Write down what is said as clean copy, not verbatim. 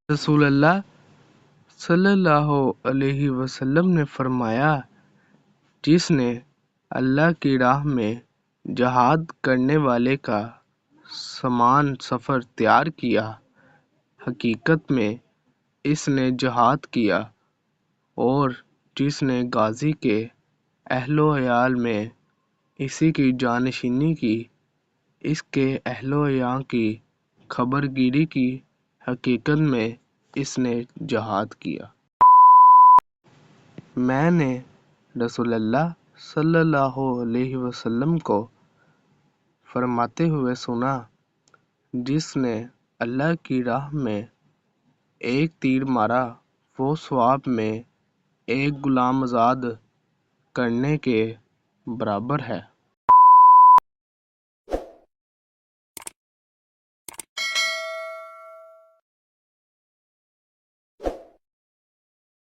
رسول اللہ صلی اللہ علیہ وسلم نے فرمایا، جس نے اللہ کی راہ میں جہاد کرنے والے کا سامان سفر تیار کیا، حقیقت میں اس نے جہاد کیا، اور جس نے غازی کے اہل و عیال میں اسی کی جانشینی کی، اس کے اہل و عیال کی خبر گیری کی، حقیقت میں اس نے جہاد کیا۔ میں نے رسول اللہ صلی اللہ علیہ وسلم کو فرماتے ہوئے سنا، جس نے اللہ کی راہ میں ایک تیر مارا وہ ثواب میں ایک غلام آزاد کرنے کے برابر ہے۔